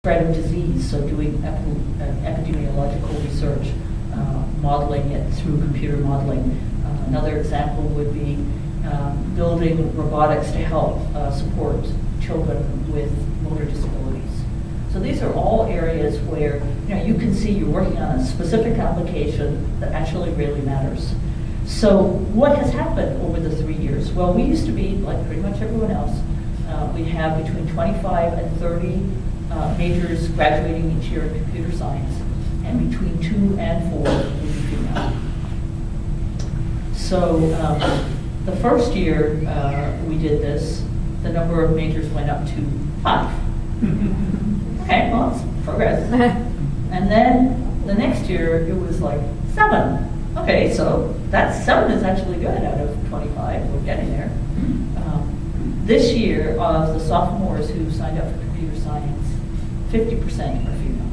spread of disease, so doing epidemiological research, modeling it through computer modeling. Another example would be building robotics to help support children with motor disabilities. So these are all areas where you can see you're working on a specific application that actually really matters. So what has happened over the 3 years? Well, we used to be, like pretty much everyone else, we have between 25 and 30 majors graduating each year in computer science, and between 2 and 4 would be female. So the first year we did this, the number of majors went up to 5. Okay, well, it's progress. And then the next year it was like 7. Okay, so that 7 is actually good out of 25. We're getting there. This year, of the sophomores who signed up for computer science, 50% are female.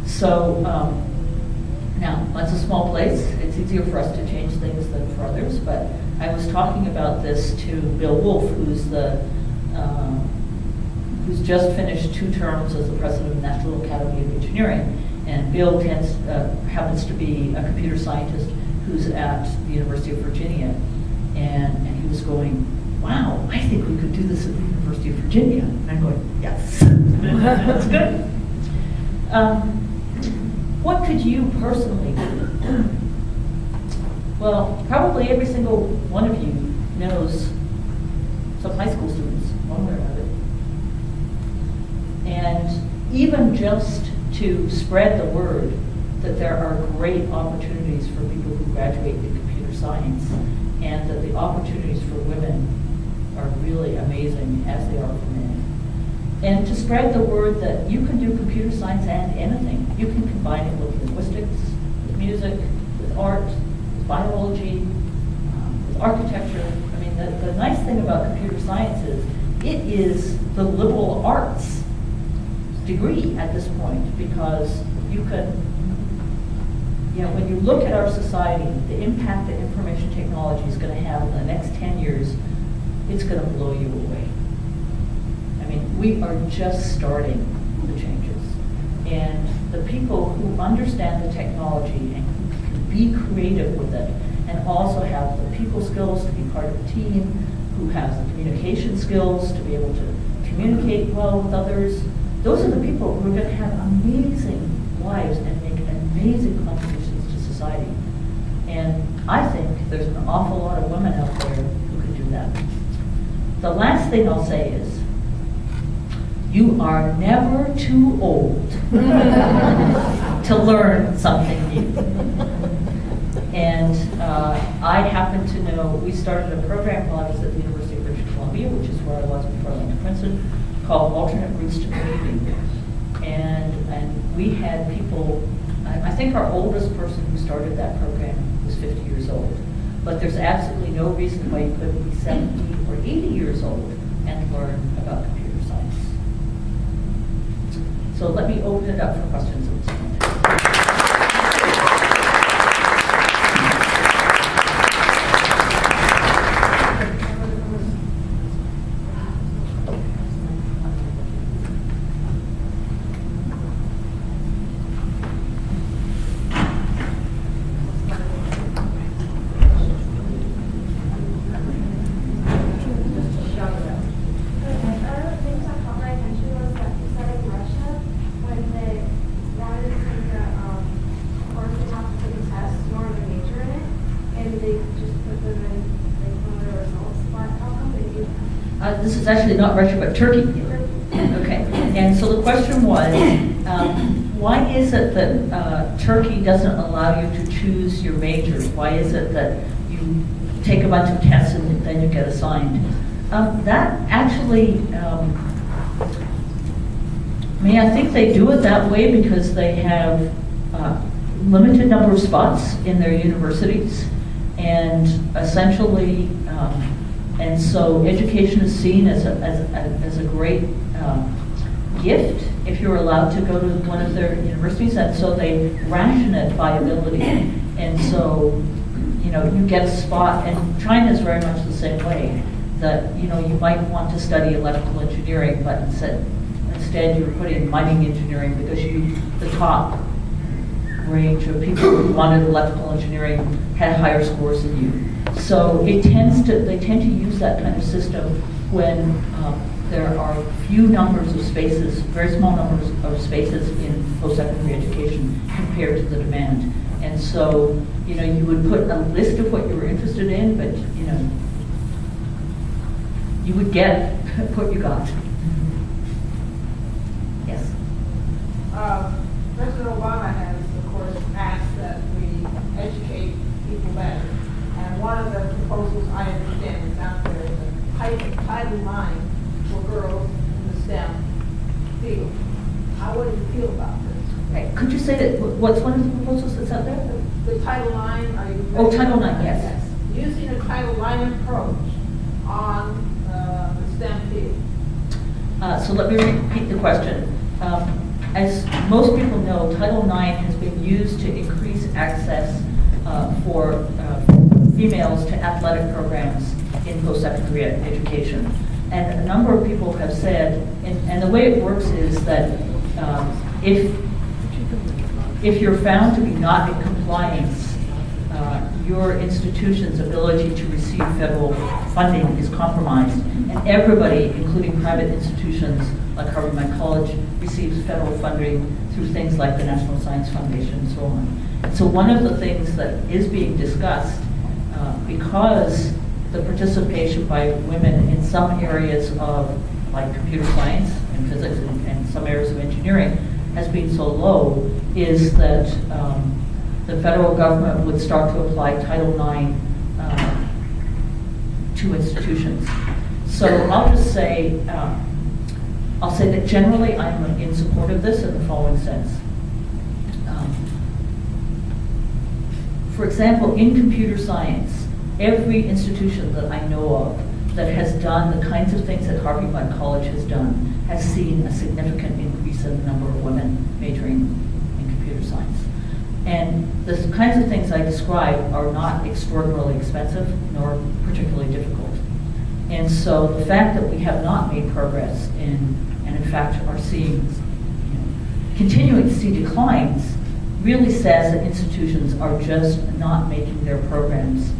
So now, that's a small place. It's easier for us to change things than for others, but I was talking about this to Bill Wolf, who's just finished 2 terms as the president of the National Academy of Engineering. And Bill happens to be a computer scientist who's at the University of Virginia. And he was going, wow, I think we could do this at the University of Virginia. And I'm going, yes, that's good. What could you personally do? Well, probably every single one of you knows some high school students, one way or another. And even just to spread the word that there are great opportunities for people who graduate in computer science, and that the opportunities for women are really amazing as they are for men. And to spread the word that you can do computer science and anything. You can combine it with linguistics, with music, with art, with biology, with architecture. I mean, the nice thing about computer science is it is the liberal arts degree at this point, because you can, when you look at our society, the impact that information technology is going to have in the next 10 years, it's going to blow you away. I mean, we are just starting the changes. And the people who understand the technology and who can be creative with it, and also have the people skills to be part of a team, who have the communication skills to be able to communicate well with others, those are the people who are going to have amazing lives and make amazing contributions to society. And I think there's an awful lot of women out there who can do that. The last thing I'll say is, you are never too old to learn something new. And I happen to know, we started a program while I was at the University of British Columbia, which is where I was before I went to Princeton, called Alternate Routes to Community. And we had people, I think our oldest person who started that program was 50 years old. But there's absolutely no reason why you couldn't be 70 or 80 years old and learn about computer science. So let me open it up for questions at this point. This is actually not Russia, but Turkey. Okay, and so the question was, why is it that Turkey doesn't allow you to choose your major? Why is it that you take a bunch of tests and then you get assigned? That actually, I think they do it that way because they have limited number of spots in their universities, and essentially, and so education is seen as a great gift if you're allowed to go to one of their universities, and so they ration it by ability. And so, you get a spot, and China is very much the same way. that, you might want to study electrical engineering, but instead you're putting mining engineering because the top range of people who wanted electrical engineering had higher scores than you. So they tend to use that kind of system when there are few numbers of spaces, very small numbers of spaces in post-secondary education compared to the demand. And so, you would put a list of what you were interested in, but, you would get what you got. Yes? President Obama has, of course, asked that we educate people better. And one of the proposals I understand is out there is a Title IX for girls in the STEM field. How would you feel about this? Right. Could you say that, what's one of the proposals that's out there? The Title IX, are you? Oh, Title IX, yes. Using a Title IX approach on the STEM field. So let me repeat the question. As most people know, Title IX has been used to increase access for females to athletic programs in post-secondary education. And a number of people have said, and the way it works is that if you're found to be not in compliance, your institution's ability to receive federal funding is compromised. And everybody, including private institutions like Harvard Med College, receives federal funding through things like the National Science Foundation and so on. And so one of the things that is being discussed, because the participation by women in some areas of like computer science and physics and some areas of engineering has been so low, is that the federal government would start to apply Title IX to institutions. So I'll just say, I'll say that generally I'm in support of this in the following sense. For example, in computer science, every institution that I know of that has done the kinds of things that Harvard Med College has done has seen a significant increase in the number of women majoring in computer science. And the kinds of things I describe are not extraordinarily expensive nor particularly difficult. And so the fact that we have not made progress and in fact are seeing, continuing to see declines really says that institutions are just not making their programs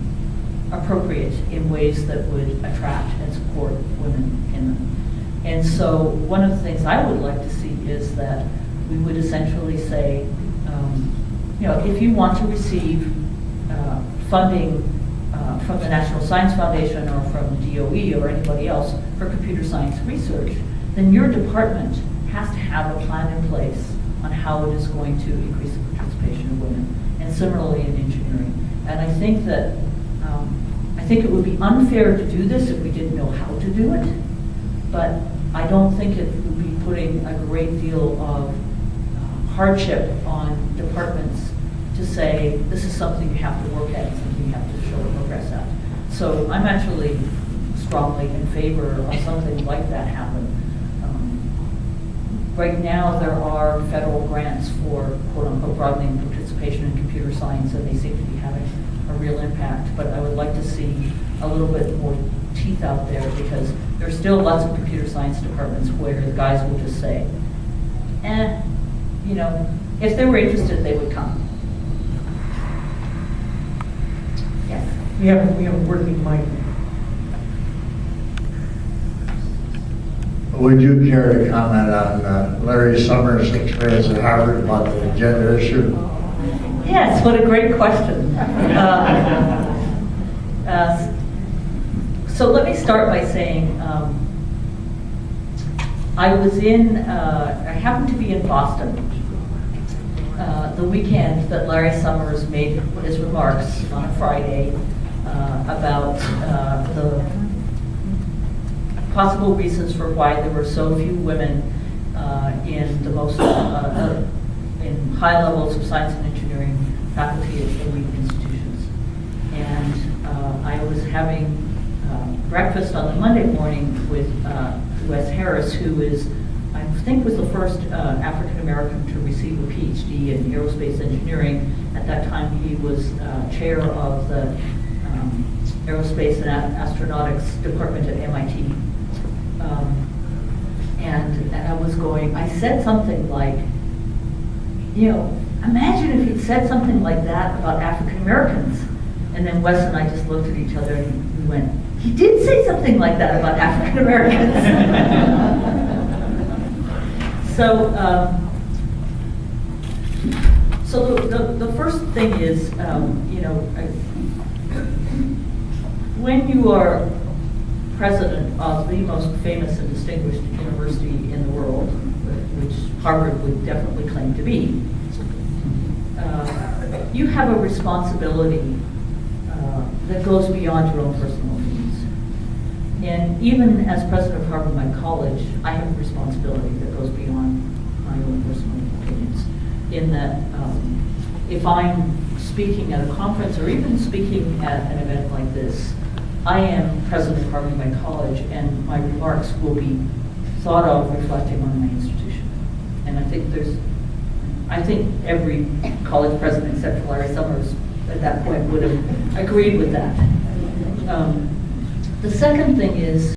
appropriate in ways that would attract and support women in them. And so one of the things I would like to see is that we would essentially say, if you want to receive funding from the National Science Foundation or from DOE or anybody else for computer science research, then your department has to have a plan in place on how it is going to increase the participation of women, and similarly in engineering. And I think that it would be unfair to do this if we didn't know how to do it, but I don't think it would be putting a great deal of hardship on departments to say this is something you have to work at, something you have to show progress at. So I'm actually strongly in favor of something like that happen. Right now there are federal grants for quote-unquote broadening participation in computer science, and they seem to be having a real impact, but I would like to see a little bit more teeth out there, because there's still lots of computer science departments where the guys will just say, if they were interested, they would come. Yes? We have a working mic. Would you care to comment on Larry Summers' experience at Harvard about the gender issue? Yes, what a great question. So let me start by saying I happened to be in Boston the weekend that Larry Summers made his remarks on a Friday about the possible reasons for why there were so few women in the most in high levels of science and engineering faculty at elite institutions. And I was having breakfast on the Monday morning with Wes Harris, who is, I think, was the first African American to receive a PhD in aerospace engineering. At that time, he was chair of the Aerospace and Astronautics Department at MIT. And I was going, I said something like, imagine if he'd said something like that about African Americans. And then Wes and I just looked at each other and we went, he did say something like that about African Americans. So the first thing is, when you are president of the most famous and distinguished university in the world, which Harvard would definitely claim to be, you have a responsibility that goes beyond your own personal needs. And even as president of Harvard, my college, I have a responsibility that goes beyond my own personal opinions. In that, if I'm speaking at a conference or even speaking at an event like this, I am president of Harvard, my college, and my remarks will be thought of reflecting on my institution. And I think every college president except for Larry Summers at that point would have agreed with that. The second thing is,